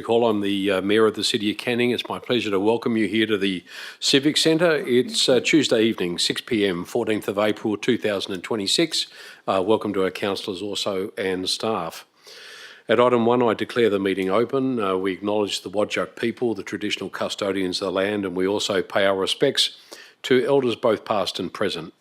Patrick Hall. I'm the Mayor of the City of Canning. It's my pleasure to welcome you here to the Civic Centre. It's Tuesday evening, 6 p.m, 14th of April 2026. Welcome to our councillors also and staff. At item 1, I declare the meeting open. We acknowledge the Whadjuk people, the traditional custodians of the land, and we also pay our respects to elders both past and present.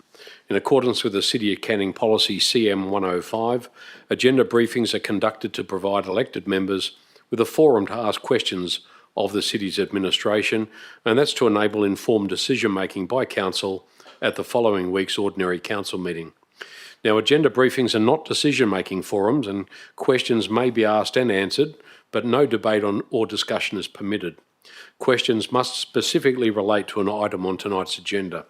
In accordance with the City of Canning Policy CM 105, agenda briefings are conducted to provide elected members with a forum to ask questions of the City's administration, and that's to enable informed decision-making by Council at the following week's ordinary Council meeting. Now, agenda briefings are not decision-making forums, and questions may be asked and answered, but no debate on or discussion is permitted. Questions must specifically relate to an item on tonight's agenda.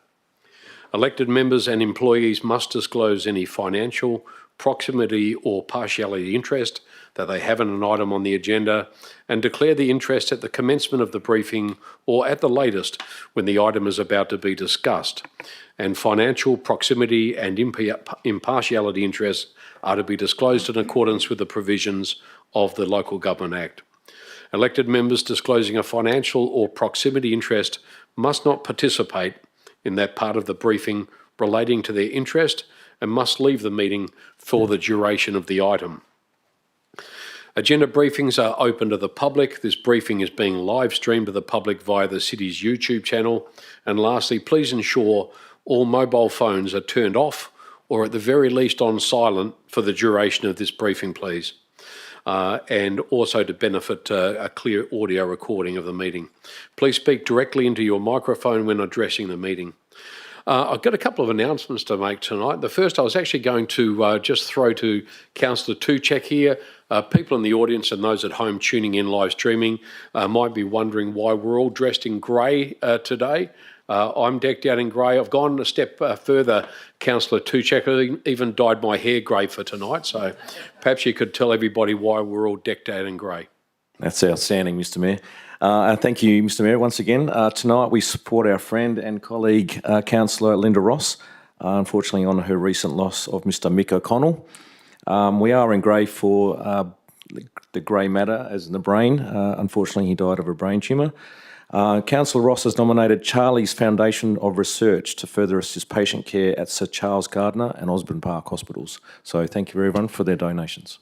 Elected members and employees must disclose any financial, proximity or partiality interest that they have in an item on the agenda and declare the interest at the commencement of the briefing or at the latest when the item is about to be discussed. And financial, proximity and impartiality interests are to be disclosed in accordance with the provisions of the Local Government Act. Elected members disclosing a financial or proximity interest must not participate in that part of the briefing relating to their interest and must leave the meeting for the duration of the item. Agenda briefings are open to the public. This briefing is being live streamed to the public via the City's YouTube channel. And lastly, please ensure all mobile phones are turned off or at the very least on silent for the duration of this briefing, please. And also to benefit a clear audio recording of the meeting. Please speak directly into your microphone when addressing the meeting. I've got a couple of announcements to make tonight. The first I was actually going to just throw to Councillor Tuchek here. People in the audience and those at home tuning in live streaming might be wondering why we're all dressed in grey today. I'm decked out in grey. I've gone a step further, Councillor Tuchek. I even dyed my hair grey for tonight, so perhaps you could tell everybody why we're all decked out in grey. That's outstanding, Mr Mayor. Thank you, Mr Mayor, once again. Tonight we support our friend and colleague, Councillor Linda Ross, unfortunately on her recent loss of Mr Mick O'Connell. We are in grey for the grey matter as in the brain. Unfortunately, he died of a brain tumour. Councillor Ross has nominated Charlie's Foundation of Research to further assist patient care at Sir Charles Gardner and Osborne Park Hospitals. So thank you everyone for their donations.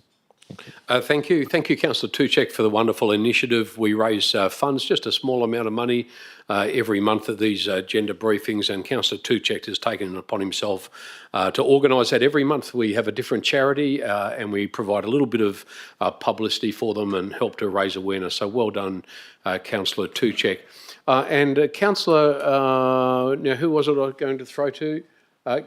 Thank you, Councillor Tuchek, for the wonderful initiative. We raise funds, just a small amount of money every month at these agenda briefings, and Councillor Tuchek has taken it upon himself to organise that every month. We have a different charity and we provide a little bit of publicity for them and help to raise awareness. So well done, Councillor Tuchek. And Councillor, now who was it I was going to throw to?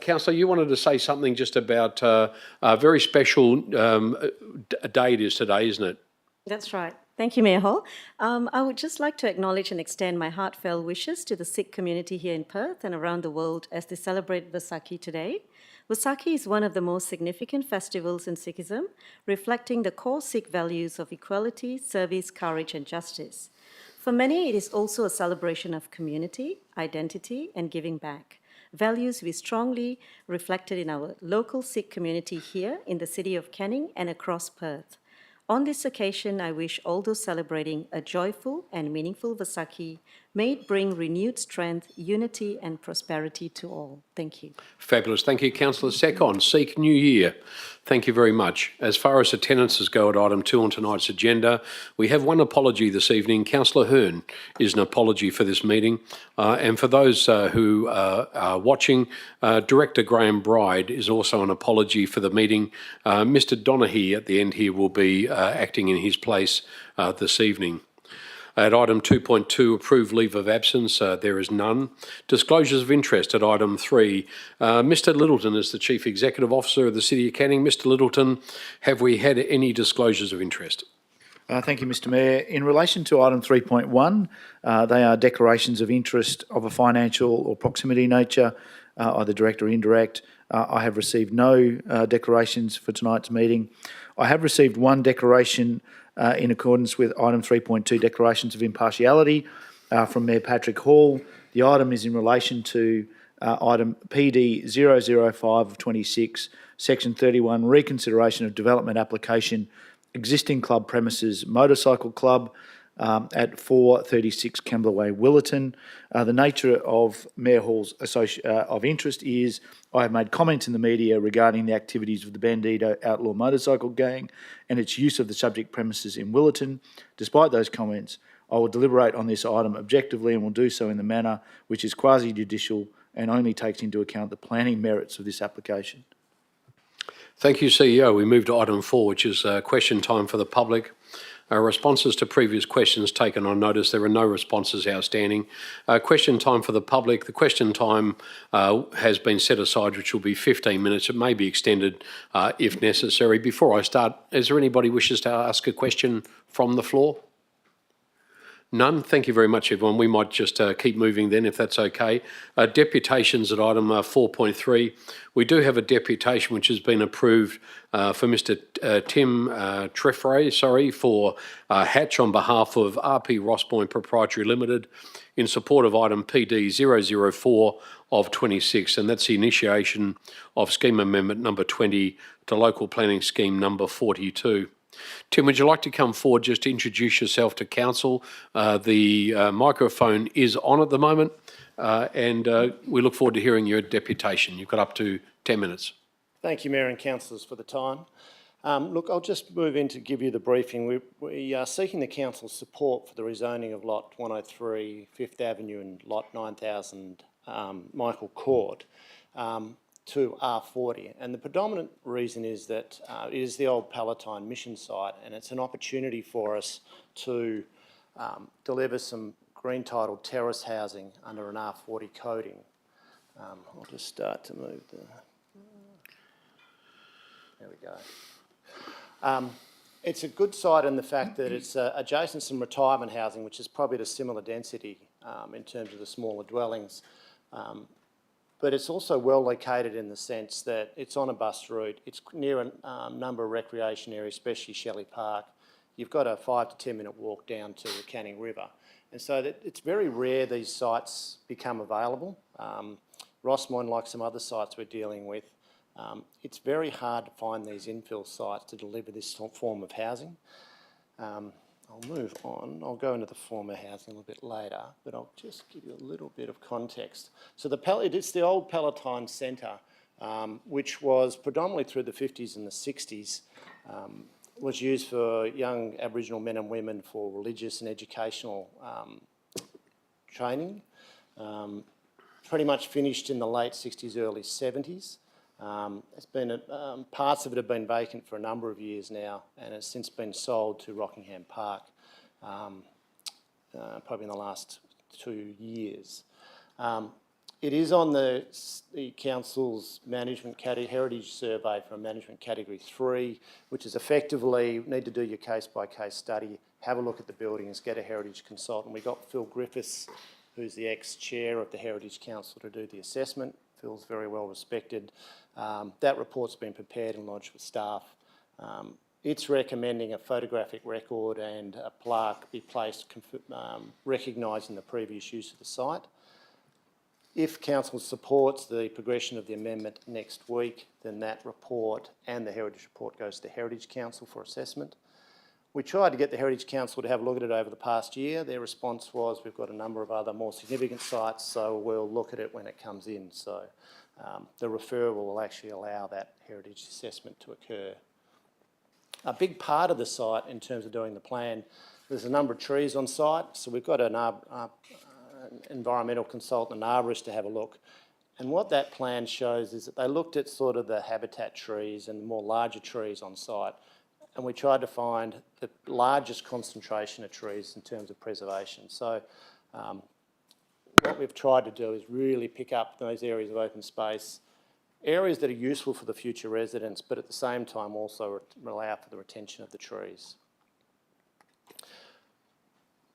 Councillor, you wanted to say something just about a very special day it is today, isn't it? That's right. Thank you, Mayor Hall. I would just like to acknowledge and extend my heartfelt wishes to the Sikh community here in Perth and around the world as they celebrate Vaisakhi today. Vaisakhi is one of the most significant festivals in Sikhism, reflecting the core Sikh values of equality, service, courage and justice. For many, it is also a celebration of community, identity and giving back. Values we strongly reflected in our local Sikh community here in the city of Canning and across Perth. On this occasion, I wish all those celebrating a joyful and meaningful Vaisakhi. May it bring renewed strength, unity and prosperity to all. Thank you. Fabulous. Thank you, Councillor Secon. Sikh New Year. Thank you very much. As far as attendances go at item 2 on tonight's agenda, we have one apology this evening. Councillor Hurn is an apology for this meeting. And for those who are watching, Director Graham Bride is also an apology for the meeting. Mr Donaghy at the end here will be acting in his place this evening. At item 2.2, approved leave of absence, there is none. Disclosures of interest at item 3. Mr Littleton is the Chief Executive Officer of the City of Canning. Mr Littleton, have we had any disclosures of interest? Thank you, Mr Mayor. In relation to item 3.1, they are declarations of interest of a financial or proximity nature, either direct or indirect. I have received no declarations for tonight's meeting. I have received one declaration in accordance with item 3.2, declarations of impartiality from Mayor Patrick Hall. The item is in relation to item PD 005 of 26, section 31, reconsideration of development application, existing club premises, motorcycle club. at 436 Kembla Way, Willetton. The nature of Mayor Hall's of interest is I have made comments in the media regarding the activities of the Bandito Outlaw Motorcycle Gang and its use of the subject premises in Willetton. Despite those comments, I will deliberate on this item objectively and will do so in the manner which is quasi-judicial and only takes into account the planning merits of this application. Thank you, CEO. We move to item 4, which is question time for the public. Responses to previous questions taken on notice. There are no responses outstanding. Question time for the public. The question time has been set aside, which will be 15 minutes. It may be extended if necessary. Before I start, is there anybody wishes to ask a question from the floor? None? Thank you very much, everyone. We might just keep moving then, if that's okay. Deputations at item 4.3. We do have a deputation which has been approved for Mr Tim Treffray, for Hatch on behalf of RP Rossmoyne Pty Ltd in support of item PD 004 of 26, and that's the initiation of scheme amendment number 20 to local planning scheme number 42. Tim, would you like to come forward just to introduce yourself to council? The microphone is on at the moment, and we look forward to hearing your deputation. You've got up to 10 minutes. Thank you, Mayor and councillors, for the time. Look, I'll just move in to give you the briefing. We are seeking the council's support for the rezoning of Lot 103, 5th Avenue and Lot 9000 Michael Court to R40. And the predominant reason is that it is the old Palatine mission site, and it's an opportunity for us to deliver some green titled terrace housing under an R40 coding. I'll just start to move the... There we go. It's a good site in the fact that it's adjacent to some retirement housing, which is probably at a similar density in terms of the smaller dwellings. But it's also well located in the sense that it's on a bus route. It's near a number of recreation areas, especially Shelley Park. You've got a 5 to 10 minute walk down to the Canning River. And so that it's very rare these sites become available. Rossmoyne, like some other sites we're dealing with, it's very hard to find these infill sites to deliver this form of housing. I'll move on. I'll go into the form of housing a little bit later, but I'll just give you a little bit of context. So it's the old Palatine Centre, which was predominantly through the 50s and the 60s, was used for young Aboriginal men and women for religious and educational training. Pretty much finished in the late 60s, early 70s. It's been parts of it have been vacant for a number of years now, and it's since been sold to Rockingham Park, probably in the last 2 years. It is on the council's management heritage survey for a management category 3, which is effectively need to do your case-by-case study, have a look at the buildings, get a heritage consultant. We got Phil Griffiths, who's the ex-chair of the Heritage Council, to do the assessment. Phil's very well respected. That report's been prepared and lodged with staff. It's recommending a photographic record and a plaque be placed recognising the previous use of the site. If council supports the progression of the amendment next week, then that report and the heritage report goes to the Heritage Council for assessment. We tried to get the Heritage Council to have a look at it over the past year. Their response was, we've got a number of other more significant sites, so we'll look at it when it comes in. So the referral will actually allow that heritage assessment to occur. A big part of the site in terms of doing the plan, there's a number of trees on site. So we've got an environmental consultant, an arborist, to have a look. And what that plan shows is that they looked at sort of the habitat trees and the more larger trees on site, and we tried to find the largest concentration of trees in terms of preservation. So what we've tried to do is really pick up those areas of open space, areas that are useful for the future residents, but at the same time also allow for the retention of the trees.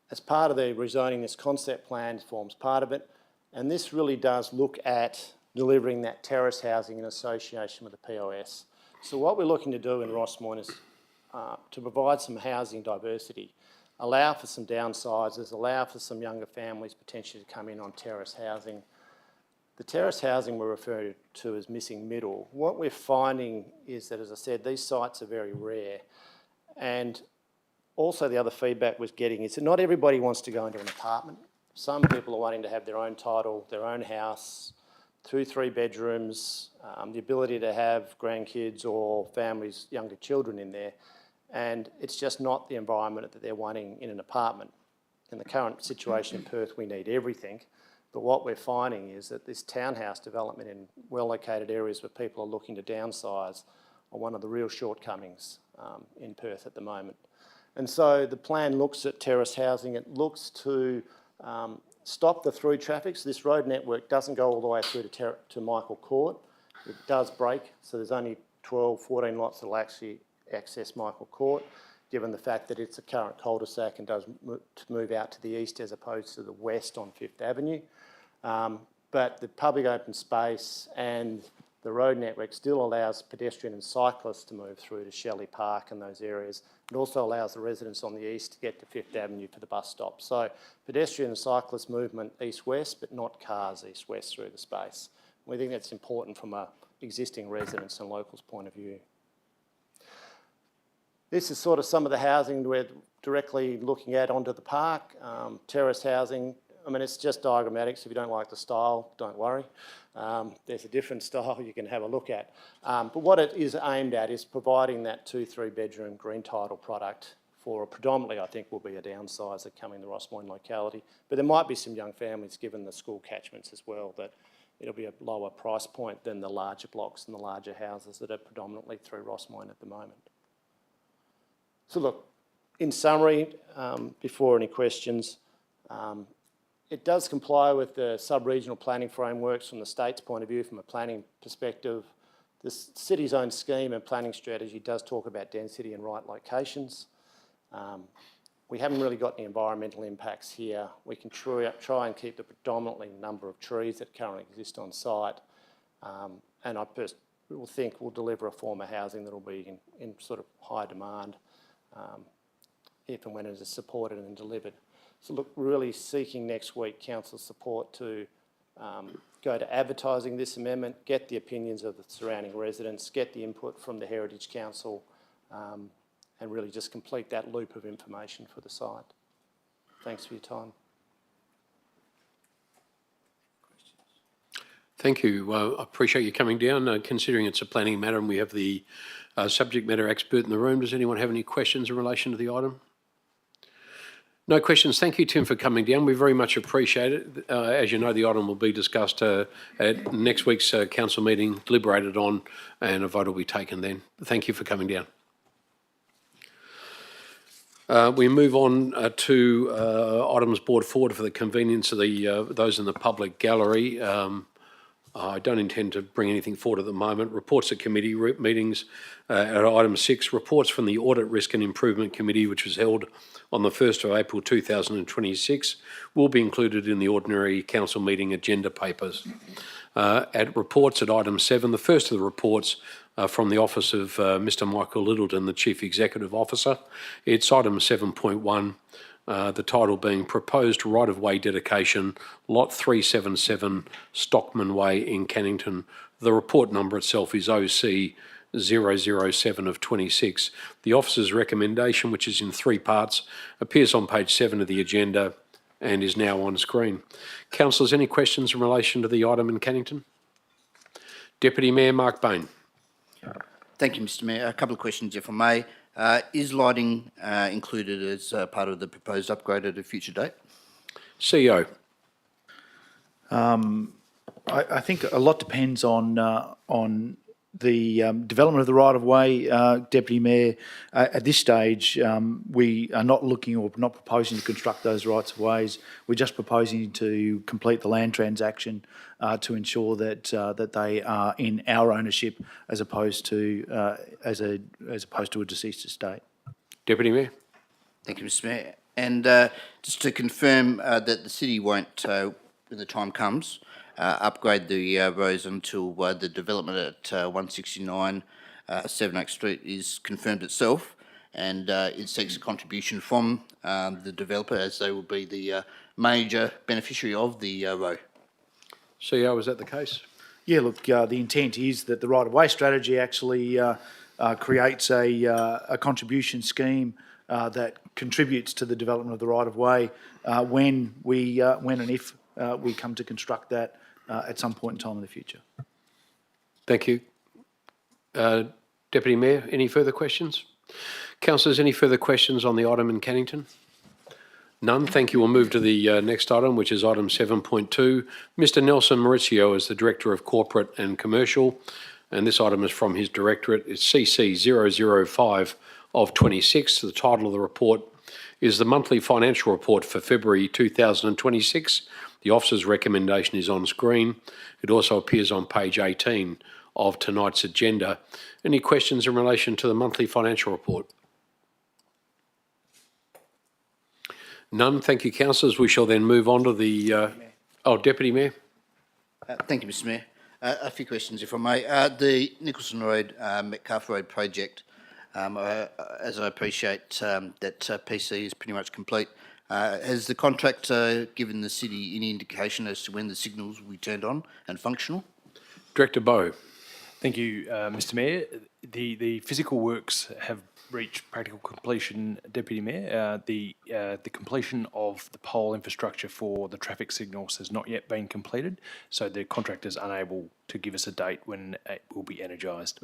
As part of the rezoning, this concept plan forms part of it, and this really does look at delivering that terrace housing in association with the POS. So what we're looking to do in Rossmoyne is to provide some housing diversity, allow for some downsizers, allow for some younger families potentially to come in on terrace housing. The terrace housing we're referring to as missing middle. What we're finding is that, as I said, these sites are very rare, and also the other feedback we're getting is that not everybody wants to go into an apartment. Some people are wanting to have their own title, their own house, 2-3 bedrooms, the ability to have grandkids or families, younger children in there, and it's just not the environment that they're wanting in an apartment. In the current situation in Perth, we need everything, but what we're finding is that this townhouse development in well-located areas where people are looking to downsize are one of the real shortcomings in Perth at the moment. And so the plan looks at terrace housing. It looks to stop the through traffic. So this road network doesn't go all the way through to Michael Court. It does break, so there's only 12, 14 lots that will actually access Michael Court, given the fact that it's a current cul-de-sac and does move out to the east as opposed to the west on Fifth Avenue. But the public open space and the road network still allows pedestrian and cyclists to move through to Shelley Park and those areas. It also allows the residents on the east to get to Fifth Avenue for the bus stop. So pedestrian and cyclist movement east-west, but not cars east-west through the space. We think that's important from a existing residents and locals point of view. This is sort of some of the housing we're directly looking at onto the park. Terrace housing, I mean, it's just diagrammatic, so if you don't like the style, don't worry. There's a different style you can have a look at. But what it is aimed at is providing that 2-3 bedroom green title product for predominantly, I think, will be a downsizer coming to the Rossmoyne locality. But there might be some young families, given the school catchments as well, that it'll be a lower price point than the larger blocks and the larger houses that are predominantly through Rossmoyne at the moment. So look, in summary, before any questions, it does comply with the sub-regional planning frameworks from the state's point of view, from a planning perspective. The city's own scheme and planning strategy does talk about density and right locations. We haven't really got any environmental impacts here. We can try and keep the predominantly number of trees that currently exist on site. And I personally think we'll deliver a form of housing that will be in sort of high demand if and when it is supported and delivered. So look, really seeking next week council's support to go to advertising this amendment, get the opinions of the surrounding residents, get the input from the Heritage Council, and really just complete that loop of information for the site. Thanks for your time. Thank you. I appreciate you coming down. Considering it's a planning matter and we have the subject matter expert in the room, does anyone have any questions in relation to the item? No questions. Thank you, Tim, for coming down. We very much appreciate it. As you know, the item will be discussed at next week's council meeting, deliberated on, and a vote will be taken then. Thank you for coming down. We move on to items brought forward for the convenience of those in the public gallery. I don't intend to bring anything forward at the moment. Reports of committee meetings at item 6, reports from the Audit, Risk and Improvement Committee, which was held on the 1st of April 2026, will be included in the ordinary council meeting agenda papers. At reports at item 7, the first of the reports from the office of Mr. Michael Littleton, the Chief Executive Officer. It's item 7.1. The title being Proposed Right-of-Way Dedication, Lot 377, Stockman Way in Cannington. The report number itself is OC 007 of 26. The officer's recommendation, which is in 3 parts, appears on page 7 of the agenda and is now on screen. Councillors, any questions in relation to the item in Cannington? Deputy Mayor Mark Bain. Thank you, Mr. Mayor. A couple of questions, if I may. Is lighting included as part of the proposed upgrade at a future date? CEO. I think a lot depends on the development of the right-of-way, Deputy Mayor. At this stage, we are not looking or not proposing to construct those rights-of-ways. We're just proposing to complete the land transaction to ensure that that they are in our ownership as opposed to a deceased estate. Deputy Mayor. Thank you, Mr. Mayor. And just to confirm that the city won't, when the time comes, upgrade the roads until the development at 169 7 Oak Street is confirmed itself, and it seeks a contribution from the developer, as they will be the major beneficiary of the road. CEO, is that the case? Yeah, look, the intent is that the right-of-way strategy actually creates a contribution scheme that contributes to the development of the right-of-way when and if we come to construct that at some point in time in the future. Thank you. Deputy Mayor, any further questions? Councillors, any further questions on the item in Cannington? None. Thank you. We'll move to the next item, which is item 7.2. Mr. Nelson Maurizio is the Director of Corporate and Commercial, and this item is from his directorate. It's CC 005 of 26. The title of the report is the Monthly Financial Report for February 2026. The officer's recommendation is on screen. It also appears on page 18 of tonight's agenda. Any questions in relation to the monthly financial report? None. Thank you, councillors. We shall then move on to the... Deputy Mayor. Thank you, Mr Mayor. A few questions, if I may. The Nicholson Road, Metcalfe Road project, as I appreciate that PC is pretty much complete, has the contractor given the city any indication as to when the signals will be turned on and functional? Director Bowe. Thank you, Mr Mayor. The physical works have reached practical completion, Deputy Mayor. The completion of the pole infrastructure for the traffic signals has not yet been completed, so the contractor is unable to give us a date when it will be energised.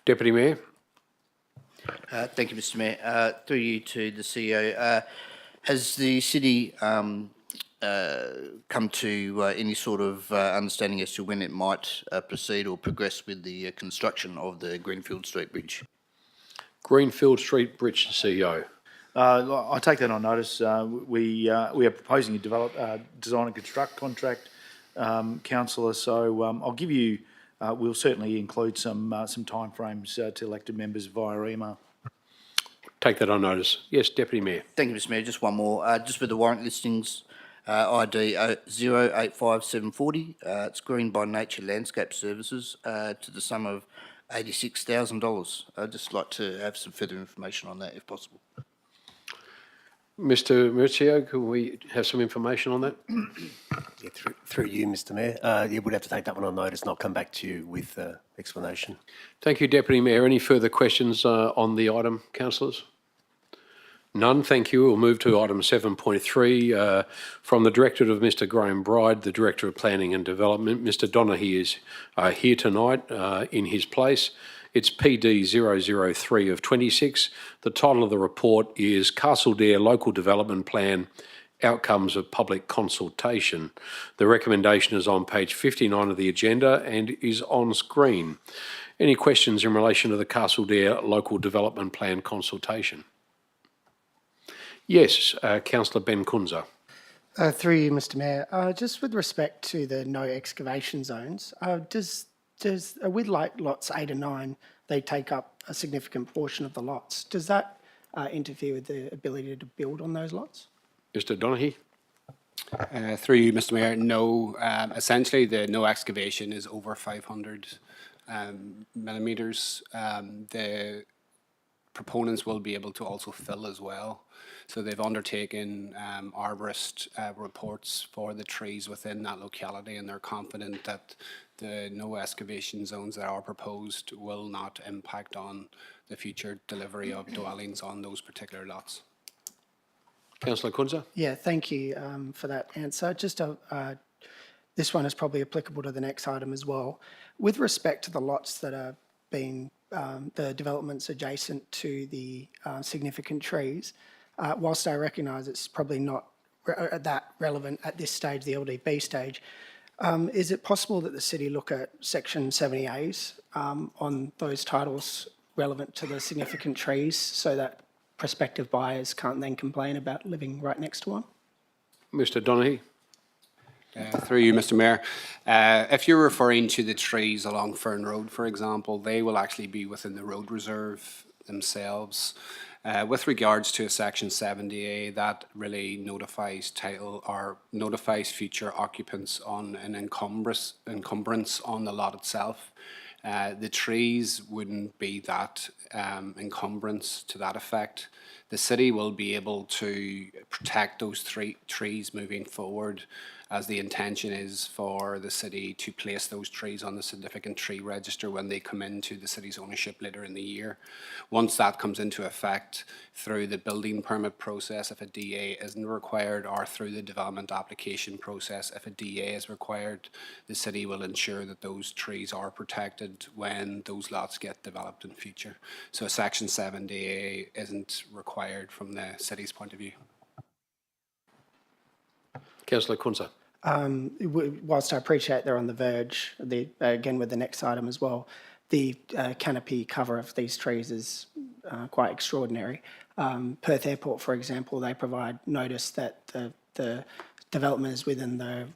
Deputy Mayor. Thank you, Mr Mayor. Through you to the CEO, has the city come to any sort of understanding as to when it might proceed or progress with the construction of the Greenfield Street Bridge? Greenfield Street Bridge CEO. I take that on notice. We are proposing a design and construct contract, councillor. So I'll give you. We'll certainly include some timeframes to elected members via email. Take that on notice. Yes, Deputy Mayor. Thank you, Mr Mayor. Just one more. Just with the warrant listings, ID 085740. It's Green by Nature Landscape Services to the sum of $86,000. I'd just like to have some further information on that, if possible. Mr. Maurizio, could we have some information on that? Yeah, through you, Mr Mayor. You would have to take that one on notice and I'll come back to you with explanation. Thank you, Deputy Mayor. Any further questions on the item, councillors? None. Thank you. We'll move to item 7.3 from the Directorate of Mr Graham Bride, the Director of Planning and Development. Mr Donaghy is here tonight in his place. It's PD 003 of 26. The title of the report is Castledare Local Development Plan, Outcomes of Public Consultation. The recommendation is on page 59 of the agenda and is on screen. Any questions in relation to the Castledare Local Development Plan consultation? Yes, Councillor Ben Kunza. Through you, Mr Mayor. Just with respect to the no excavation zones, with like lots 8 and 9, they take up a significant portion of the lots. Does that interfere with the ability to build on those lots? Mr Donaghy. Through you, Mr Mayor, no. Essentially, the no excavation is over 500 millimetres. The proponents will be able to also fill as well. So they've undertaken arborist reports for the trees within that locality, and they're confident that the no excavation zones that are proposed will not impact on the future delivery of dwellings on those particular lots. Councillor Kunza. Yeah, thank you for that answer. Just this one is probably applicable to the next item as well. With respect to the lots that are being, the developments adjacent to the significant trees, whilst I recognise it's probably not that relevant at this stage, the LDB stage, is it possible that the city look at Section 70As on those titles relevant to the significant trees so that prospective buyers can't then complain about living right next to one? Mr Donaghy. Through you, Mr Mayor. If you're referring to the trees along Hurn Road, for example, they will actually be within the road reserve themselves. With regards to a Section 70A, that really notifies title or notifies future occupants on an encumbrance on the lot itself. The trees wouldn't be that encumbrance to that effect. The city will be able to protect those trees moving forward, as the intention is for the city to place those trees on the significant tree register when they come into the city's ownership later in the year. Once that comes into effect through the building permit process, if a DA isn't required, or through the development application process, if a DA is required, the city will ensure that those trees are protected when those lots get developed in future. So a Section 7 DA isn't required from the city's point of view. Councillor Kunza. Whilst I appreciate they're on the verge, again with the next item as well, the canopy cover of these trees is quite extraordinary. Perth Airport, for example, they provide notice that the development is within the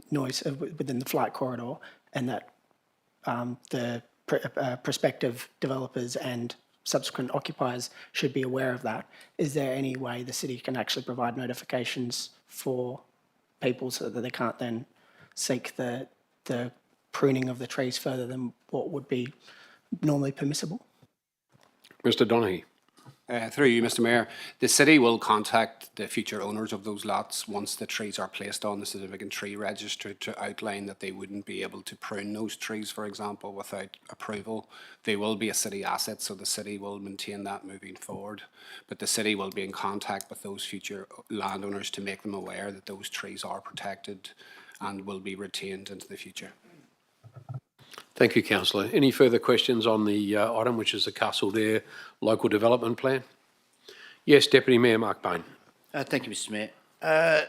within the flight corridor, and that the prospective developers and subsequent occupiers should be aware of that. Is there any way the city can actually provide notifications for people so that they can't then seek the pruning of the trees further than what would be normally permissible? Mr Donaghy. Through you, Mr Mayor, the city will contact the future owners of those lots once the trees are placed on the significant tree register to outline that they wouldn't be able to prune those trees, for example, without approval. They will be a city asset, so the city will maintain that moving forward. But the city will be in contact with those future landowners to make them aware that those trees are protected and will be retained into the future. Thank you, Councillor. Any further questions on the item, which is the Castledare Local Development Plan? Yes, Deputy Mayor Mark Bain. Thank you, Mr Mayor.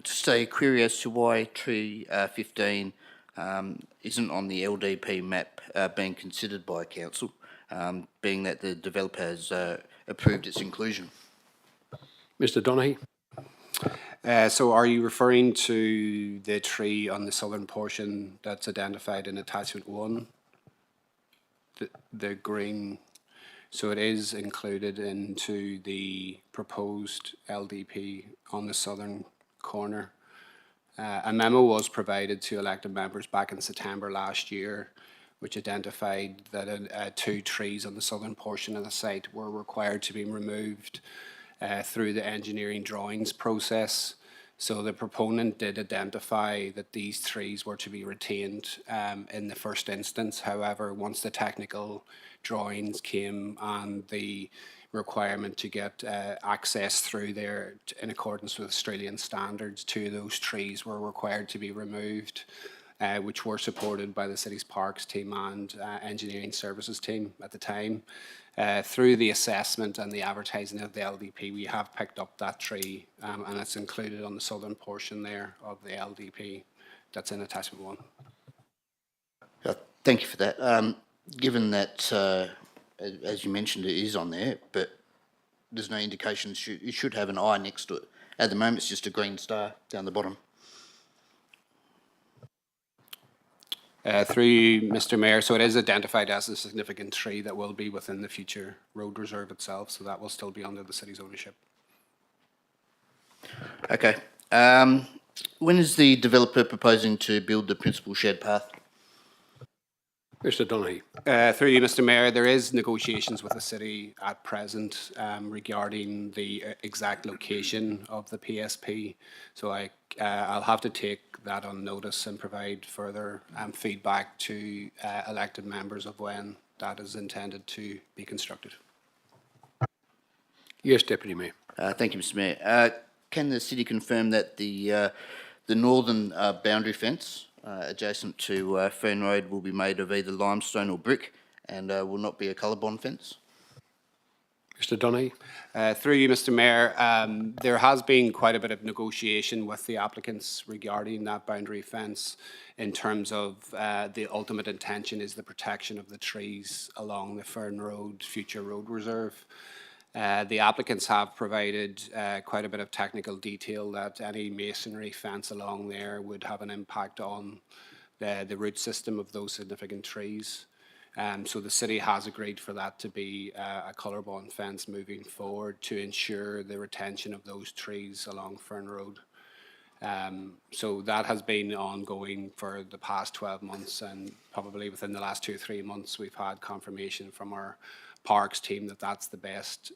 Just a query as to why tree 15 isn't on the LDP map being considered by council, being that the developer has approved its inclusion. Mr Donaghy. So are you referring to the tree on the southern portion that's identified in attachment 1? The green, so it is included into the proposed LDP on the southern corner. A memo was provided to elected members back in September last year, which identified that 2 trees on the southern portion of the site were required to be removed through the engineering drawings process. So the proponent did identify that these trees were to be retained in the first instance. However, once the technical drawings came and the requirement to get access through there in accordance with Australian standards, 2 of those trees were required to be removed, which were supported by the city's parks team and engineering services team at the time. Through the assessment and the advertising of the LDP, we have picked up that tree and it's included on the southern portion there of the LDP that's in attachment 1. Thank you for that. Given that, as you mentioned, it is on there, but there's no indication it should have an eye next to it. At the moment, it's just a green star down the bottom. Through you, Mr Mayor, so it is identified as a significant tree that will be within the future road reserve itself, so that will still be under the city's ownership. Okay. When is the developer proposing to build the principal shared path? Mr Donaghy. Through you, Mr Mayor, there is negotiations with the city at present regarding the exact location of the PSP. So I'll have to take that on notice and provide further feedback to elected members of when that is intended to be constructed. Yes, Deputy Mayor. Thank you, Mr Mayor. Can the city confirm that the northern boundary fence adjacent to Fern Road will be made of either limestone or brick and will not be a colour bond fence? Mr Donaghy. Through you, Mr Mayor, there has been quite a bit of negotiation with the applicants regarding that boundary fence in terms of the ultimate intention is the protection of the trees along the Fern Road future road reserve. The applicants have provided quite a bit of technical detail that any masonry fence along there would have an impact on the root system of those significant trees. So the city has agreed for that to be a colour bond fence moving forward to ensure the retention of those trees along Fern Road. So that has been ongoing for the past 12 months, and probably within the last 2 or 3 months we've had confirmation from our Parks team that that's the best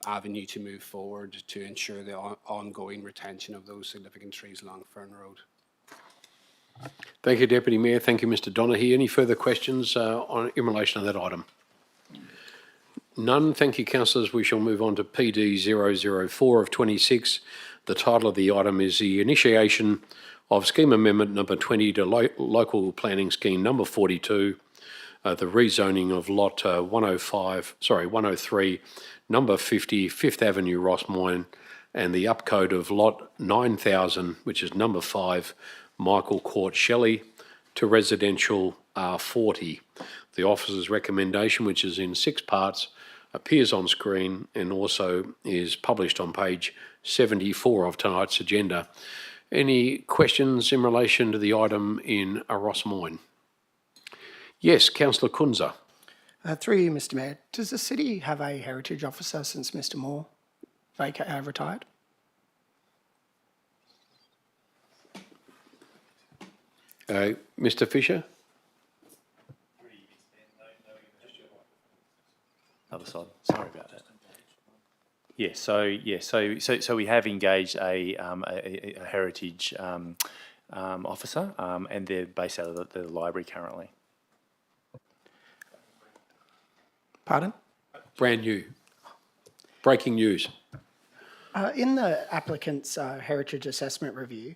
avenue to move forward to ensure the ongoing retention of those significant trees along Fern Road. Thank you, Deputy Mayor. Thank you, Mr Donaghy. Any further questions in relation to that item? None. Thank you, councillors. We shall move on to PD 004 of 26. The title of the item is the initiation of Scheme Amendment number 20 to Local Planning Scheme number 42, the rezoning of lot 103, number 50, 5th Avenue, Rossmoyne, and the upcode of lot 9000, which is number 5, Michael Court, Shelley, to residential R40. The officer's recommendation, which is in 6 parts, appears on screen and also is published on page 74 of tonight's agenda. Any questions in relation to the item in Rossmoyne? Yes, Councillor Kunza. Through you, Mr Mayor, does the city have a heritage officer since Mr Moore retired? Mr Fisher? Other side. Sorry about that. So we have engaged a heritage officer, and they're based out of the library currently. Pardon? Brand new. Breaking news. In the applicant's heritage assessment review,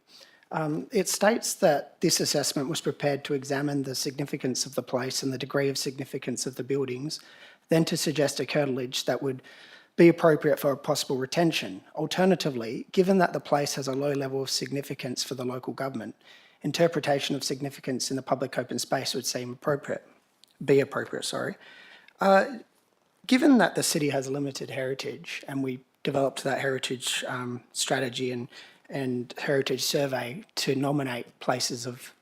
it states that this assessment was prepared to examine the significance of the place and the degree of significance of the buildings, then to suggest a curtilage that would be appropriate for a possible retention. Alternatively, given that the place has a low level of significance for the local government, interpretation of significance in the public open space would seem appropriate. Given that the city has limited heritage and we developed that heritage strategy and heritage survey to nominate places of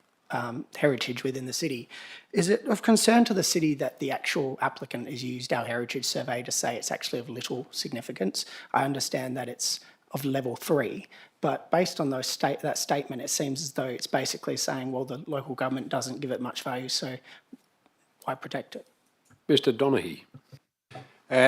heritage within the city, is it of concern to the city that the actual applicant has used our heritage survey to say it's actually of little significance? I understand that it's of level 3, but based on that statement, it seems as though it's basically saying, well, the local government doesn't give it much value, so why protect it? Mr Donaghy.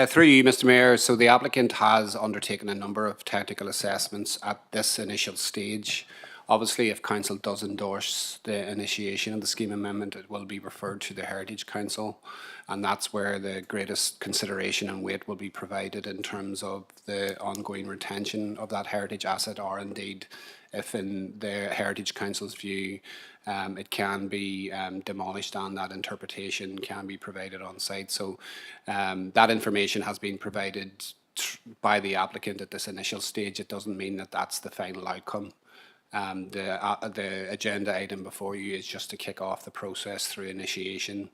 Through you, Mr Mayor, so the applicant has undertaken a number of technical assessments at this initial stage. Obviously, if Council does endorse the initiation of the scheme amendment, it will be referred to the Heritage Council, and that's where the greatest consideration and weight will be provided in terms of the ongoing retention of that heritage asset, or indeed, if in the Heritage Council's view, it can be demolished and that interpretation can be provided on site. So that information has been provided by the applicant at this initial stage. It doesn't mean that that's the final outcome. The agenda item before you is just to kick off the process through initiation,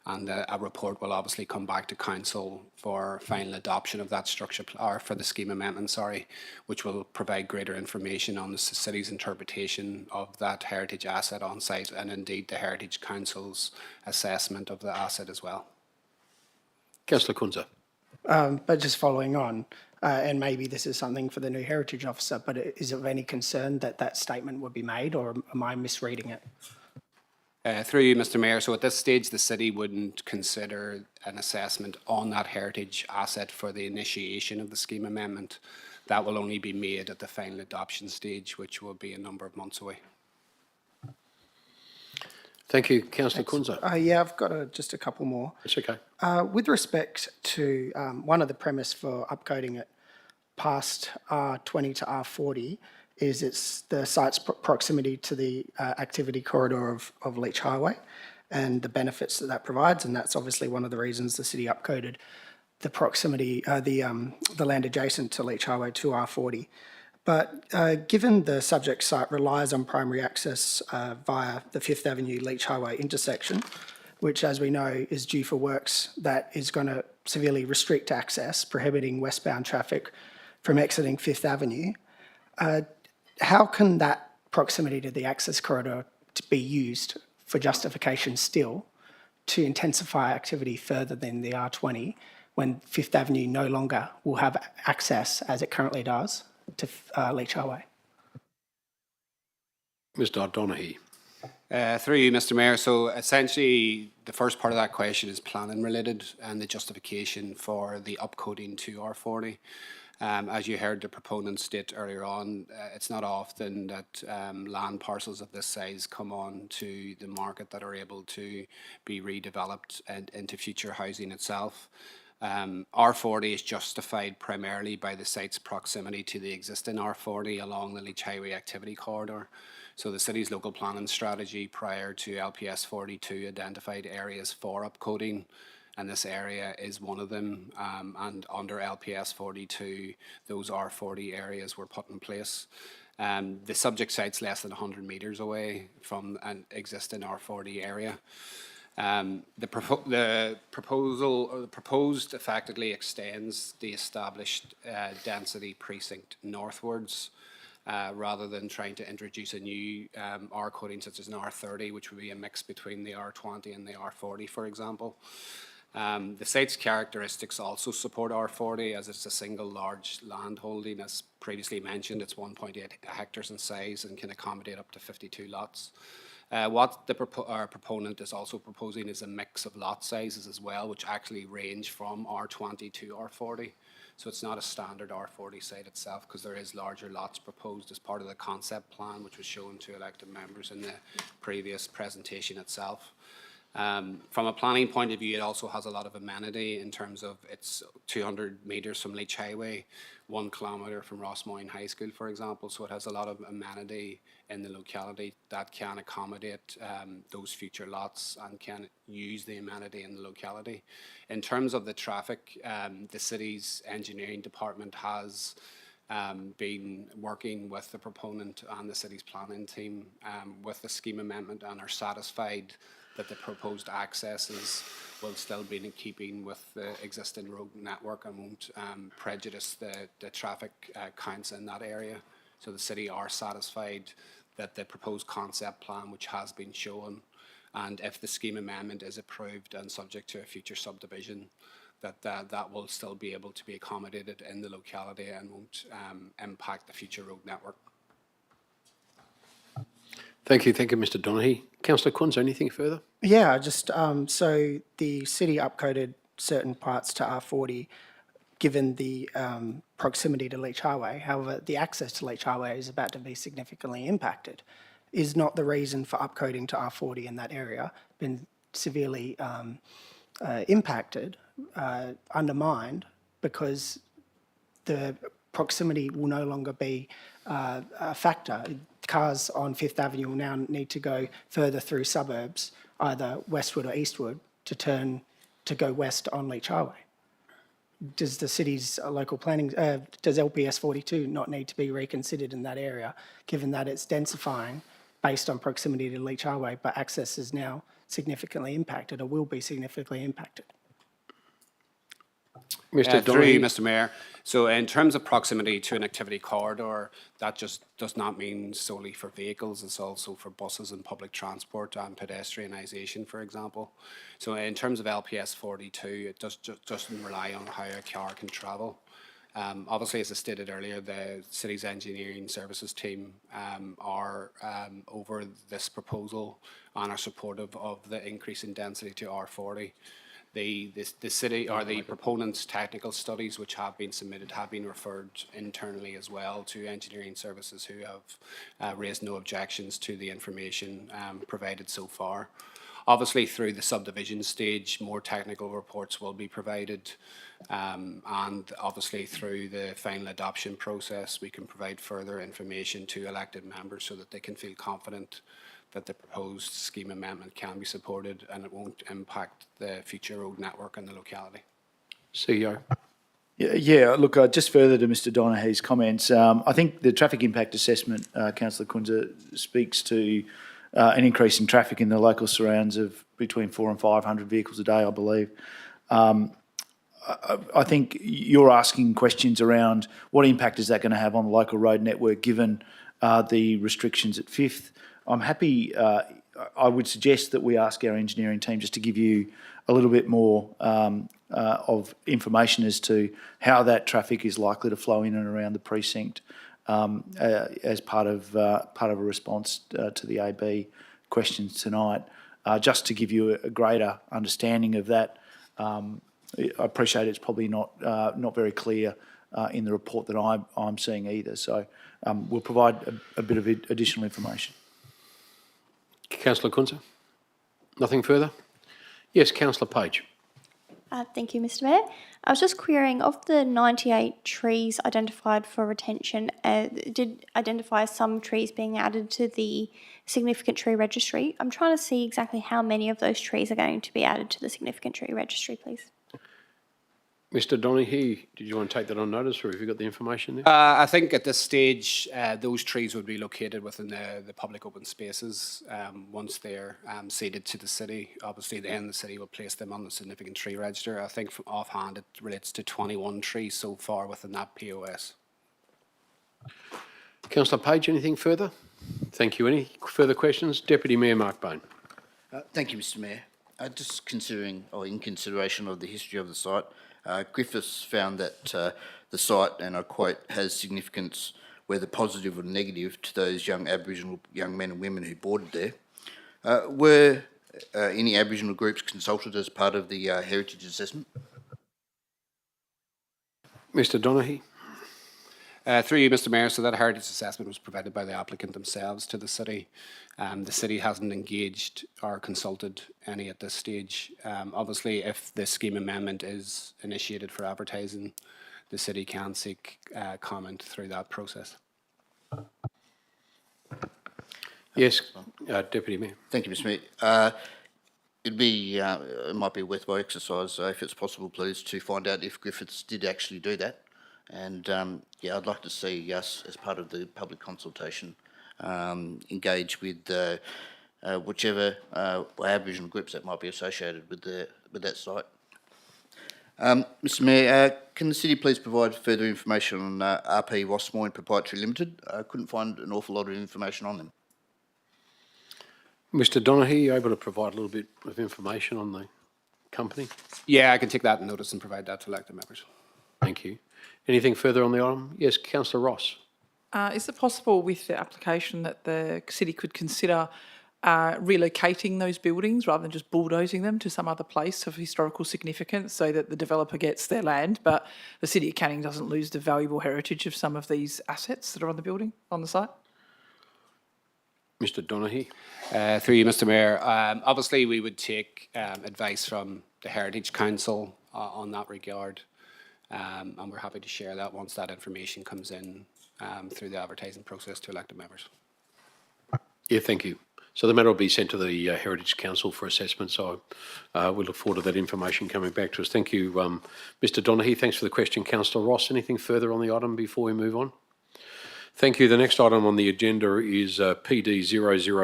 and a report will obviously come back to Council for final adoption of that structure, or for the scheme amendment, sorry, which will provide greater information on the city's interpretation of that heritage asset on site, and indeed the Heritage Council's assessment of the asset as well. Councillor Kunza. But just following on, and maybe this is something for the new heritage officer, but is it of any concern that that statement would be made, or am I misreading it? Through you, Mr Mayor, so at this stage the city wouldn't consider an assessment on that heritage asset for the initiation of the scheme amendment. That will only be made at the final adoption stage, which will be a number of months away. Thank you, Councillor Kunza. Yeah, I've got just a couple more. That's okay. With respect to one of the premise for upcoding it past R20 to R40 is it's the site's proximity to the activity corridor of Leach Highway and the benefits that provides, and that's obviously one of the reasons the city upcoded the proximity, the land adjacent to Leach Highway to R40. But given the subject site relies on primary access via the 5th Avenue Leach Highway intersection, which, as we know, is due for works that is going to severely restrict access, prohibiting westbound traffic from exiting 5th Avenue, how can that proximity to the access corridor be used for justification still to intensify activity further than the R20 when 5th Avenue no longer will have access, as it currently does, to Leach Highway? Mr Donaghy. Through you, Mr. Mayor. So essentially, the first part of that question is planning related and the justification for the upcoding to R40. As you heard the proponent state earlier on, it's not often that land parcels of this size come on to the market that are able to be redeveloped and into future housing itself. R40 is justified primarily by the site's proximity to the existing R40 along the Leach Highway activity corridor. So the city's local planning strategy prior to LPS 42 identified areas for upcoding, and this area is one of them. And under LPS 42, those R40 areas were put in place. The subject site's less than 100 metres away from an existing R40 area. The proposed effectively extends the established density precinct northwards, rather than trying to introduce a new R coding such as an R30, which would be a mix between the R20 and the R40, for example. The site's characteristics also support R40 as it's a single large land holding. As previously mentioned, it's 1.8 hectares in size and can accommodate up to 52 lots. What our proponent is also proposing is a mix of lot sizes as well, which actually range from R20 to R40. So it's not a standard R40 site itself, because there is larger lots proposed as part of the concept plan, which was shown to elected members in the previous presentation itself. From a planning point of view, it also has a lot of amenity in terms of it's 200 metres from Leach Highway, 1 kilometre from Rossmoyne High School, for example. So it has a lot of amenity in the locality that can accommodate those future lots and can use the amenity in the locality. In terms of the traffic, the city's engineering department has been working with the proponent and the city's planning team with the scheme amendment, and are satisfied that the proposed accesses will still be in keeping with the existing road network and won't prejudice the traffic counts in that area. So the city are satisfied that the proposed concept plan, which has been shown, and if the scheme amendment is approved and subject to a future subdivision, that will still be able to be accommodated in the locality and won't impact the future road network. Thank you, Mr. Donaghy. Councillor Kunz, anything further? Yeah, just so the city upcoded certain parts to R40 given the proximity to Leach Highway. However, the access to Leach Highway is about to be significantly impacted. Is not the reason for upcoding to R40 in that area been severely impacted, undermined, because the proximity will no longer be a factor? Cars on Fifth Avenue will now need to go further through suburbs, either westward or eastward, to go west on Leach Highway. Does the city's local planning, does LPS 42 not need to be reconsidered in that area, given that it's densifying based on proximity to Leach Highway, but access is now significantly impacted or will be significantly impacted? Mr. Through you, Donaghy. Mr. Mayor. So in terms of proximity to an activity corridor, that just does not mean solely for vehicles. It's also for buses and public transport and pedestrianisation, for example. So in terms of LPS 42, it doesn't rely on how a car can travel. Obviously, as I stated earlier, the city's engineering services team are over this proposal and are supportive of the increase in density to R40. The city or the proponents' technical studies, which have been submitted, have been referred internally as well to engineering services, who have raised no objections to the information provided so far. Obviously, through the subdivision stage, more technical reports will be provided, and obviously through the final adoption process, we can provide further information to elected members so that they can feel confident that the proposed scheme amendment can be supported and it won't impact the future road network in the locality. CEO. Yeah, look, just further to Mr. Donaghy's comments, I think the traffic impact assessment, Councillor Kunz, speaks to an increase in traffic in the local surrounds of between 400 and 500 vehicles a day, I believe. I think you're asking questions around what impact is that going to have on the local road network given the restrictions at Fifth. I'm happy, I would suggest that we ask our engineering team just to give you a little bit more of information as to how that traffic is likely to flow in and around the precinct as part of a response to the AB questions tonight. Just to give you a greater understanding of that, I appreciate it's probably not very clear in the report that I'm seeing either. So we'll provide a bit of additional information. Councillor Kunze? Nothing further? Yes, Councillor Page. Thank you, Mr. Mayor. I was just querying, of the 98 trees identified for retention, did identify some trees being added to the significant tree registry. I'm trying to see exactly how many of those trees are going to be added to the significant tree registry, please. Mr Donaghy, did you want to take that on notice, or have you got the information there? I think at this stage, those trees would be located within the public open spaces once they're ceded to the city. Obviously, then the city will place them on the significant tree register. I think from offhand it relates to 21 trees so far within that POS. Councillor Page, anything further? Thank you. Any further questions? Deputy Mayor Mark Bone. Thank you, Mr. Mayor. Just considering, or in consideration of the history of the site, Griffiths found that the site, and I quote, has significance, whether positive or negative, to those young Aboriginal young men and women who boarded there. Were any Aboriginal groups consulted as part of the heritage assessment? Mr Donaghy. Through you, Mr. Mayor, so that heritage assessment was provided by the applicant themselves to the city. The city hasn't engaged or consulted any at this stage. Obviously, if the scheme amendment is initiated for advertising, the city can seek comment through that process. Yes, Deputy Mayor. Thank you, Mr. Mayor. It might be a worthwhile exercise, if it's possible, please, to find out if Griffiths did actually do that. And yeah, I'd like to see us, as part of the public consultation, engage with whichever Aboriginal groups that might be associated with that site. Mr. Mayor, can the city please provide further information on RP Rossmoyne Pty Ltd? I couldn't find an awful lot of information on them. Mr Donaghy, are you able to provide a little bit of information on the company? Yeah, I can take that notice and provide that to elected members. Thank you. Anything further on the item? Yes, Councillor Ross. Is it possible with the application that the city could consider relocating those buildings rather than just bulldozing them to some other place of historical significance, so that the developer gets their land, but the city of Canning doesn't lose the valuable heritage of some of these assets that are on the building, on the site? Mr Donaghy. Through you, Mr. Mayor. Obviously, we would take advice from the Heritage Council on that regard. And we're happy to share that once that information comes in through the advertising process to elected members. Yeah, thank you. So the matter will be sent to the Heritage Council for assessment, so we look forward to that information coming back to us. Thank you, Mr Donaghy. Thanks for the question. Councillor Ross, anything further on the item before we move on? Thank you. The next item on the agenda is PD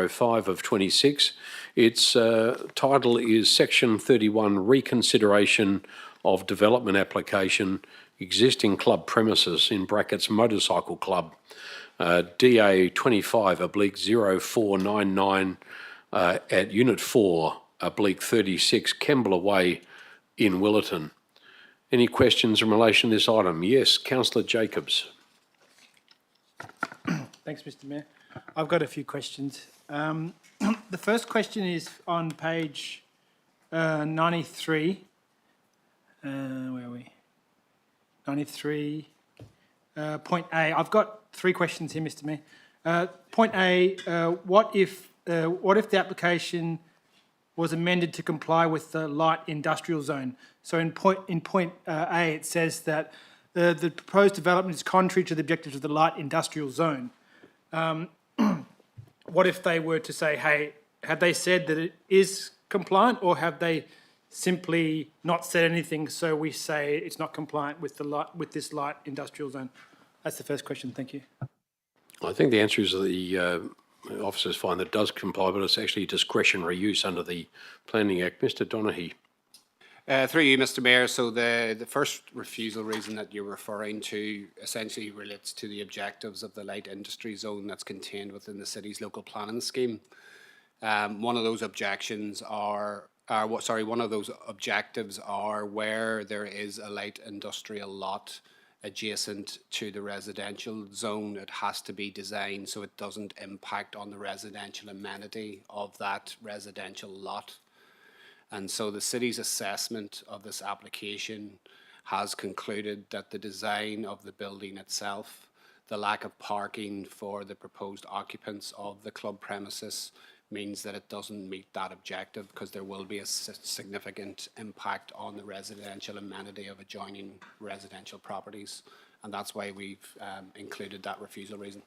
005 of 26. Its title is Section 31, Reconsideration of Development Application, Existing Club Premises, in brackets Motorcycle Club, DA 25/0499 at Unit 4/36 Kembla Way in Willetton. Any questions in relation to this item? Yes, Councillor Jacobs. Thanks, Mr. Mayor. I've got a few questions. The first question is on page 93. Where are we? 93. Point A. I've got three questions here, Mr. Mayor. Point A. What if the application was amended to comply with the light industrial zone? So in point A, it says that the proposed development is contrary to the objectives of the light industrial zone. What if they were to say, hey, have they said that it is compliant, or have they simply not said anything, so we say it's not compliant with this light industrial zone? That's the first question. Thank you. I think the answer is the officers find that it does comply, but it's actually discretionary use under the Planning Act. Mr Donaghy. Through you, Mr. Mayor, so the first refusal reason that you're referring to essentially relates to the objectives of the light industry zone that's contained within the city's local planning scheme. One of those objectives are where there is a light industrial lot adjacent to the residential zone. It has to be designed so it doesn't impact on the residential amenity of that residential lot. And so the city's assessment of this application has concluded that the design of the building itself, the lack of parking for the proposed occupants of the club premises, means that it doesn't meet that objective, because there will be a significant impact on the residential amenity of adjoining residential properties. And that's why we've included that refusal reason.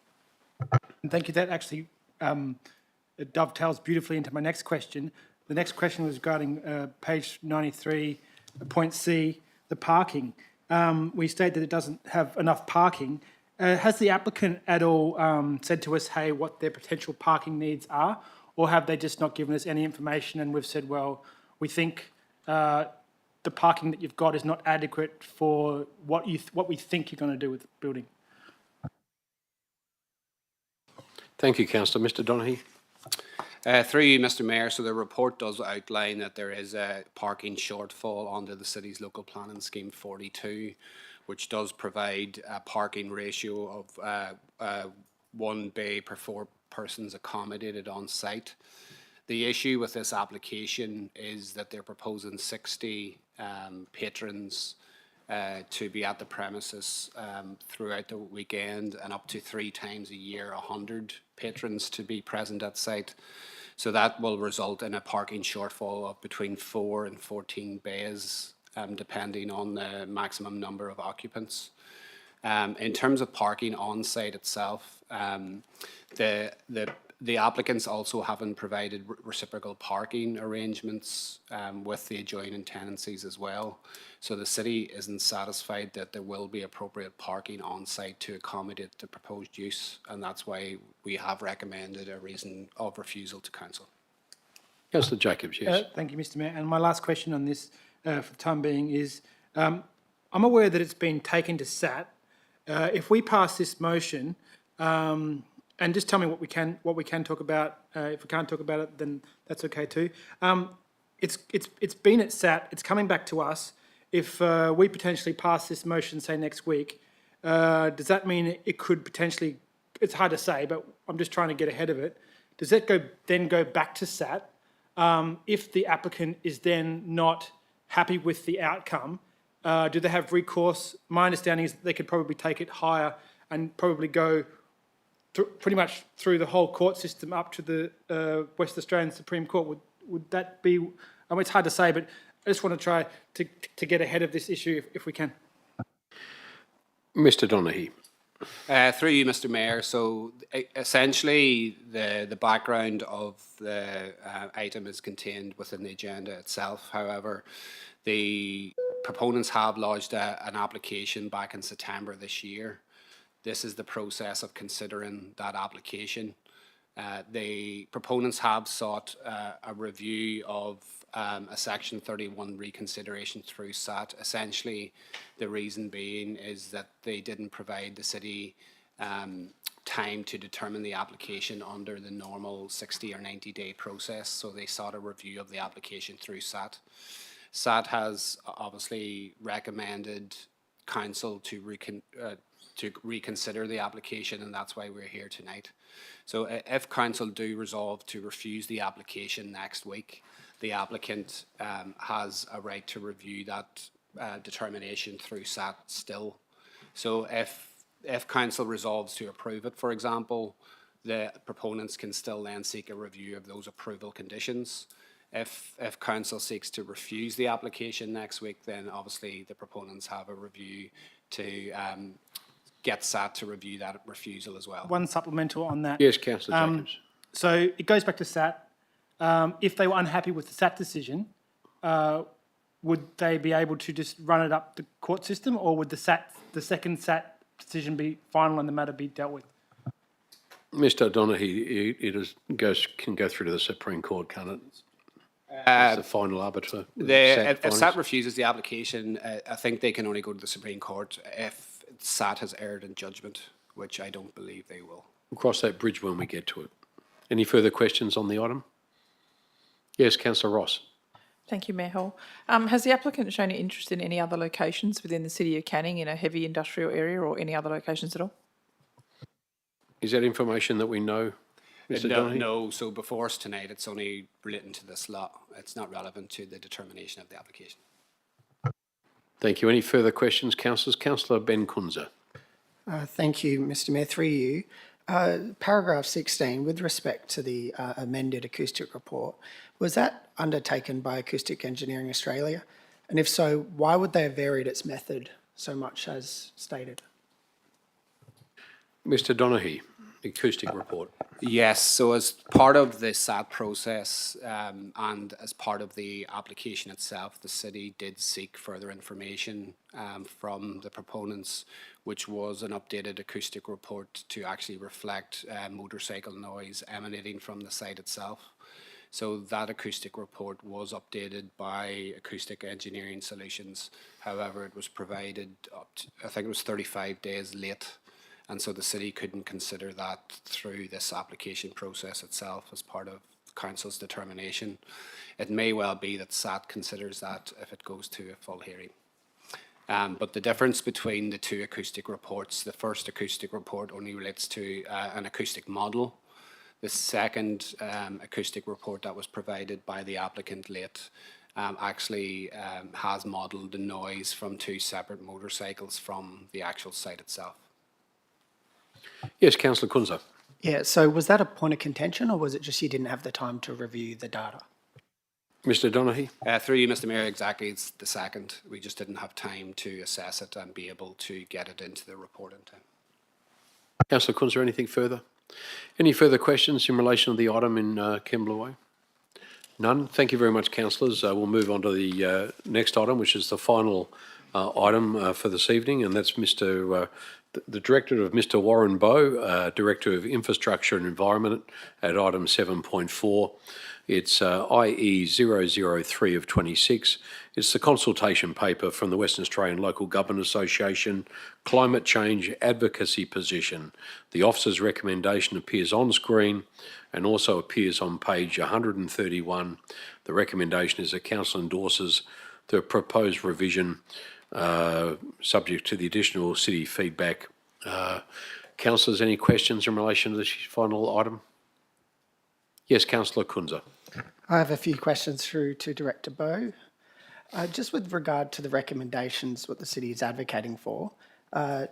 And thank you. That actually it dovetails beautifully into my next question. The next question was regarding page 93, point C, the parking. We state that it doesn't have enough parking. Has the applicant at all said to us, hey, what their potential parking needs are? Or have they just not given us any information and we've said, well, we think the parking that you've got is not adequate for what we think you're going to do with the building? Thank you, Councillor. Mr Donaghy. Through you, Mr Mayor, so the report does outline that there is a parking shortfall under the city's local planning scheme 42, which does provide a parking ratio of 1 bay per 4 persons accommodated on site. The issue with this application is that they're proposing 60 patrons to be at the premises throughout the weekend, and up to 3 times a year 100 patrons to be present at site. So that will result in a parking shortfall of between 4 and 14 bays, depending on the maximum number of occupants. In terms of parking on site itself, the applicants also haven't provided reciprocal parking arrangements with the adjoining tenancies as well. So the city isn't satisfied that there will be appropriate parking on site to accommodate the proposed use, and that's why we have recommended a reason of refusal to council. Councillor Jacobs, yes. Thank you, Mr Mayor. And my last question on this for the time being is, I'm aware that it's been taken to SAT. If we pass this motion, and just tell me what we can talk about. If we can't talk about it, then that's okay too. It's been at SAT. It's coming back to us. If we potentially pass this motion, say next week, does that mean it could potentially? It's hard to say, but I'm just trying to get ahead of it. Does that then go back to SAT? If the applicant is then not happy with the outcome, do they have recourse? My understanding is that they could probably take it higher and probably go pretty much through the whole court system up to the West Australian Supreme Court. Would that be? I mean, it's hard to say, but I just want to try to get ahead of this issue if we can. Mr Donaghy. Through you, Mr Mayor. So essentially the background of the item is contained within the agenda itself. However, the proponents have lodged an application back in September this year. This is the process of considering that application. The proponents have sought a review of a Section 31 reconsideration through SAT. Essentially, the reason being is that they didn't provide the city time to determine the application under the normal 60 or 90-day process, so they sought a review of the application through SAT. SAT has obviously recommended council to reconsider the application, and that's why we're here tonight. So if council do resolve to refuse the application next week, the applicant has a right to review that determination through SAT still. So if council resolves to approve it, for example, the proponents can still then seek a review of those approval conditions. If council seeks to refuse the application next week, then obviously the proponents have a review to get SAT to review that refusal as well. One supplemental on that. Yes, Councillor Jacobs. So it goes back to SAT. If they were unhappy with the SAT decision, would they be able to just run it up the court system, or would the second SAT decision be final and the matter be dealt with? Mr Donaghy, it can go through to the Supreme Court, can't it? It's the final arbiter. If SAT refuses the application, I think they can only go to the Supreme Court if SAT has erred in judgment, which I don't believe they will. We'll cross that bridge when we get to it. Any further questions on the item? Yes, Councillor Ross. Thank you, Mayor Hall. Has the applicant shown an interest in any other locations within the City of Canning in a heavy industrial area or any other locations at all? Is that information that we know, Mr. Donaghy? No, so before us tonight, it's only relating to this lot. It's not relevant to the determination of the application. Thank you. Any further questions, councillors? Councillor Ben Kunze. Thank you, Mr Mayor, through you. Paragraph 16, with respect to the amended acoustic report, was that undertaken by Acoustic Engineering Australia? And if so, why would they have varied its method so much as stated? Mr. Donaghy, acoustic report. Yes, so as part of the SAT process and as part of the application itself, the city did seek further information from the proponents, which was an updated acoustic report to actually reflect motorcycle noise emanating from the site itself. So that acoustic report was updated by Acoustic Engineering Solutions. However, it was provided up to, I think it was 35 days late. And so the city couldn't consider that through this application process itself as part of council's determination. It may well be that SAT considers that if it goes to a full hearing. But the difference between the two acoustic reports, the first acoustic report only relates to an acoustic model. The second acoustic report that was provided by the applicant late actually has modelled the noise from two separate motorcycles from the actual site itself. Yes, Councillor Kunze. Yeah, so was that a point of contention or was it just you didn't have the time to review the data? Mr. Donaghy. Through you, Mr. Mayor, exactly, it's the second. We just didn't have time to assess it and be able to get it into the report in time. Councillor Kunze, anything further? Any further questions in relation to the item in Kembla Way? None. Thank you very much, councillors. We'll move on to the next item, which is the final item for this evening, and that's the Director of Mr. Warren Bowe, Director of Infrastructure and Environment at item 7.4. It's IE 003 of 26. It's the consultation paper from the Western Australian Local Government Association, Climate Change Advocacy Position. The officer's recommendation appears on screen and also appears on page 131. The recommendation is that council endorses the proposed revision subject to the additional city feedback. Councillors, any questions in relation to this final item? Yes, Councillor Kunze. I have a few questions through to Director Bowe. Just with regard to the recommendations, what the city is advocating for,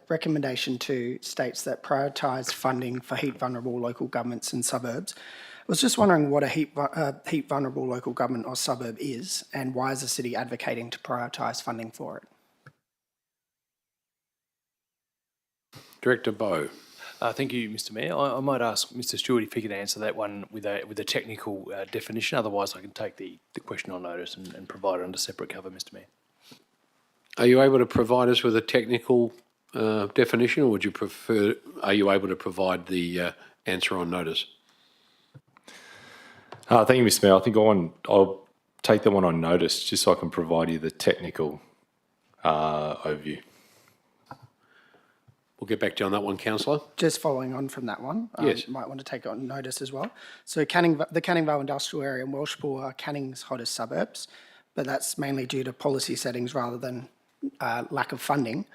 recommendation 2 states that prioritise funding for heat vulnerable local governments and suburbs. I was just wondering what a heat vulnerable local government or suburb is and why is the city advocating to prioritise funding for it? Director Bowe. Thank you, Mr. Mayor. I might ask Mr. Stewart if he could answer that one with a technical definition. Otherwise, I can take the question on notice and provide it under separate cover, Mr. Mayor. Are you able to provide us with a technical definition, or would you prefer? Are you able to provide the answer on notice? Thank you, Mr. Mayor. I think I'll take that one on notice just so I can provide you the technical overview. We'll get back to you on that one, councillor. Just following on from that one, yes. Might want to take it on notice as well. So the Canning Vale Industrial Area and Welshpool are Canning's hottest suburbs, but that's mainly due to policy settings rather than lack of funding.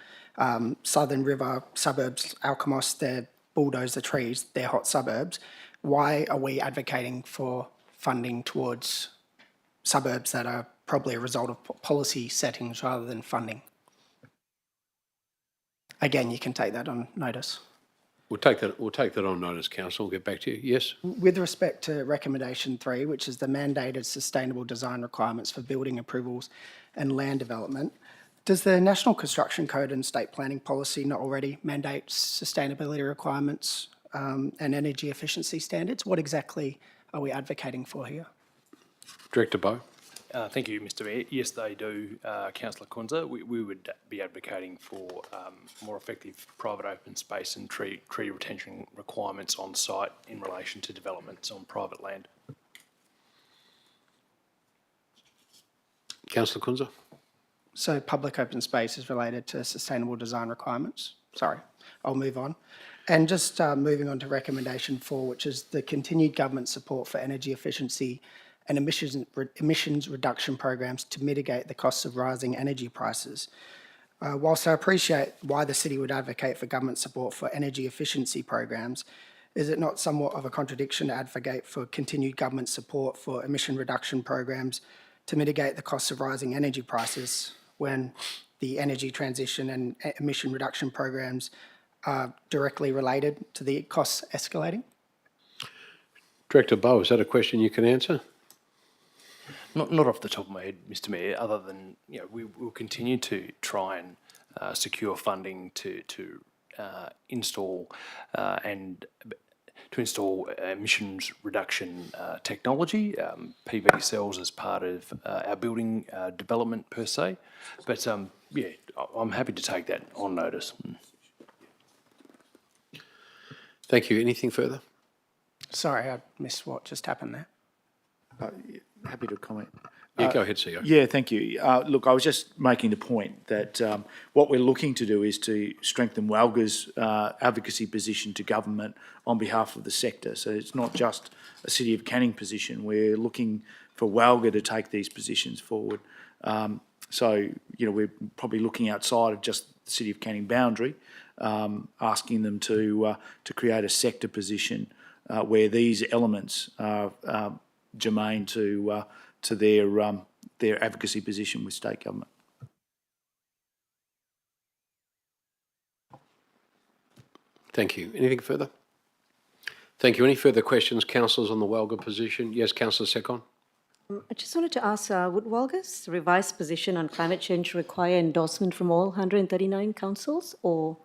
Southern River suburbs, Alkimos, they're bulldozer trees, they're hot suburbs. Why are we advocating for funding towards suburbs that are probably a result of policy settings rather than funding? Again, you can take that on notice. We'll take that on notice, council. We'll get back to you. Yes. With respect to recommendation 3, which is the mandated sustainable design requirements for building approvals and land development, does the National Construction Code and State Planning Policy not already mandate sustainability requirements and energy efficiency standards? What exactly are we advocating for here? Director Bowe. Thank you, Mr. Mayor. Yes, they do, Councillor Kunze. We would be advocating for more effective private open space and tree retention requirements on site in relation to developments on private land. Councillor Kunze. So public open space is related to sustainable design requirements. Sorry, I'll move on. And just moving on to recommendation 4, which is the continued government support for energy efficiency and emissions reduction programs to mitigate the costs of rising energy prices. Whilst I appreciate why the city would advocate for government support for energy efficiency programs, is it not somewhat of a contradiction to advocate for continued government support for emission reduction programs to mitigate the costs of rising energy prices when the energy transition and emission reduction programs are directly related to the costs escalating? Director Bowe, is that a question you can answer? Not off the top of my head, Mr. Mayor, other than, you know, we will continue to try and secure funding to install emissions reduction technology, PV cells as part of our building development per se. But yeah, I'm happy to take that on notice. Thank you. Anything further? Sorry, I missed what just happened there. Happy to comment. Yeah, go ahead, CEO. Yeah, thank you. Look, I was just making the point that what we're looking to do is to strengthen WALGA's advocacy position to government on behalf of the sector. So it's not just a City of Canning position. We're looking for WALGA to take these positions forward. So, you know, we're probably looking outside of just the City of Canning boundary, asking them to create a sector position where these elements are germane to their advocacy position with state government. Thank you. Anything further? Thank you. Any further questions, councillors, on the WALGA position? Yes, Councillor Secon. I just wanted to ask, would WALGA's revised position on climate change require endorsement from all 139 councils, or?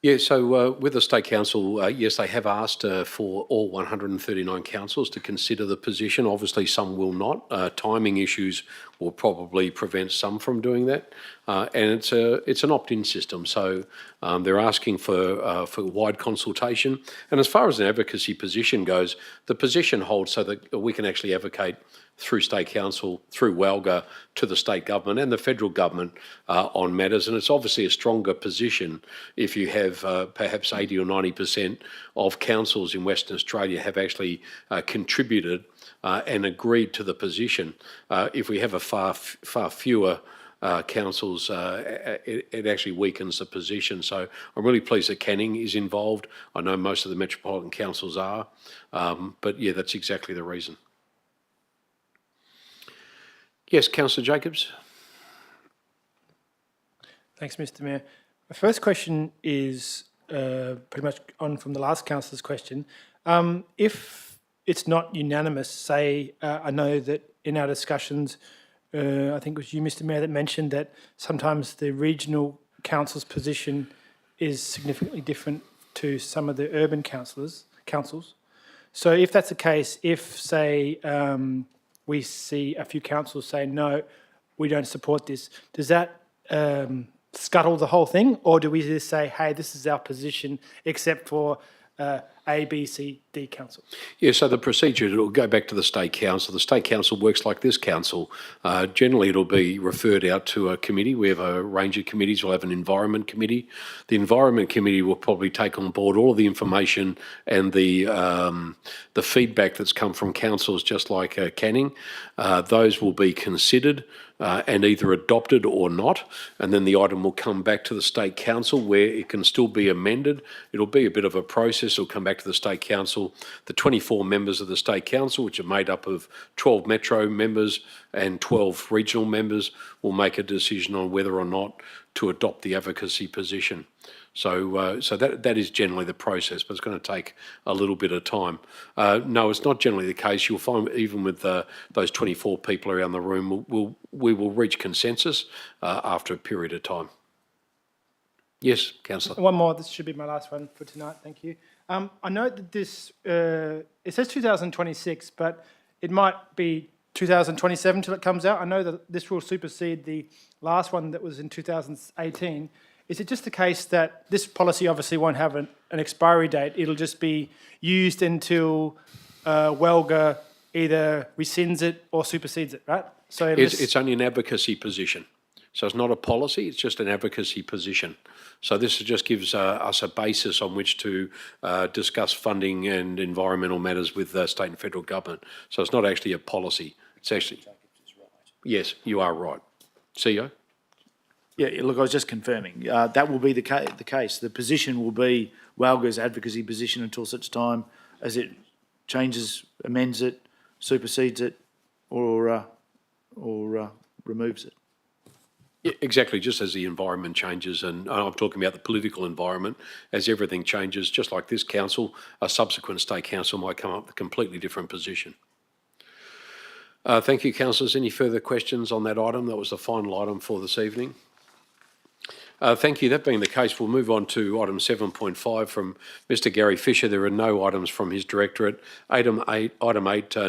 Yeah, so with the State Council, yes, they have asked for all 139 councils to consider the position. Obviously, some will not. Timing issues will probably prevent some from doing that. And it's an opt-in system, so they're asking for wide consultation. And as far as an advocacy position goes, the position holds so that we can actually advocate through State Council, through WALGA, to the state government and the federal government on matters. And it's obviously a stronger position if you have perhaps 80 or 90% of councils in Western Australia have actually contributed and agreed to the position. If we have a far fewer councils, it actually weakens the position. So I'm really pleased that Canning is involved. I know most of the metropolitan councils are, but yeah, that's exactly the reason. Yes, Councillor Jacobs. Thanks, Mr. Mayor. My first question is pretty much on from the last councillor's question. If it's not unanimous, say, I know that in our discussions, I think it was you, Mr. Mayor, that mentioned that sometimes the regional council's position is significantly different to some of the urban councils. So if that's the case, if, say, we see a few councils say, no, we don't support this, does that scuttle the whole thing? Or do we just say, hey, this is our position, except for A, B, C, D council? Yeah, so the procedure, it'll go back to the State Council. The State Council works like this council. Generally, it'll be referred out to a committee. We have a range of committees. We'll have an Environment Committee. The Environment Committee will probably take on board all of the information and the feedback that's come from councils just like Canning. Those will be considered and either adopted or not, and then the item will come back to the State Council where it can still be amended. It'll be a bit of a process. It'll come back to the State Council. The 24 members of the State Council, which are made up of 12 Metro members and 12 regional members, will make a decision on whether or not to adopt the advocacy position. So that is generally the process, but it's going to take a little bit of time. No, it's not generally the case. You'll find even with those 24 people around the room, we will reach consensus after a period of time. Yes, Councillor. One more. This should be my last one for tonight. Thank you. I know that this, it says 2026, but it might be 2027 till it comes out. I know that this will supersede the last one that was in 2018. Is it just the case that this policy obviously won't have an expiry date? It'll just be used until WALGA either rescinds it or supersedes it, right? So it's only an advocacy position. So it's not a policy, it's just an advocacy position. So this just gives us a basis on which to discuss funding and environmental matters with the state and federal government. So it's not actually a policy, it's actually... Yes, you are right. CEO? Yeah, look, I was just confirming. That will be the case. The position will be WALGA's advocacy position until such time as it changes, amends it, supersedes it, or removes it. Yeah, exactly, just as the environment changes, and I'm talking about the political environment, as everything changes, just like this council, a subsequent state council might come up with a completely different position. Thank you, councillors. Any further questions on that item? That was the final item for this evening. Thank you. That being the case, we'll move on to item 7.5 from Mr. Gary Fisher. There are no items from his directorate. Item 8,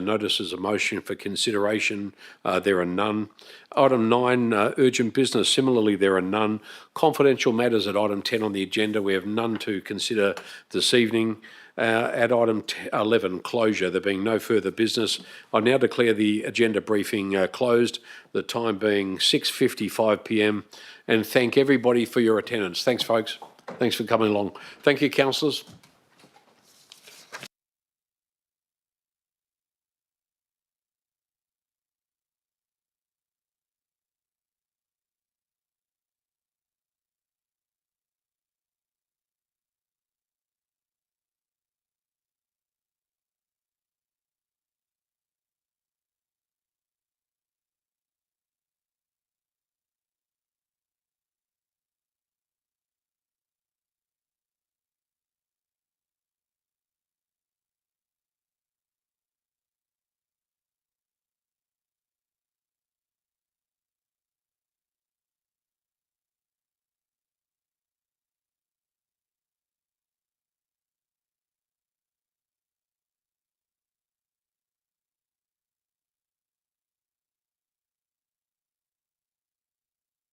notices of motion for consideration. There are none. Item 9, urgent business. Similarly, there are none. Confidential matters at item 10 on the agenda. We have none to consider this evening. At item 11, closure, there being no further business, I now declare the agenda briefing closed, the time being 6:55 p.m, and thank everybody for your attendance. Thanks, folks. Thanks for coming along. Thank you, councillors.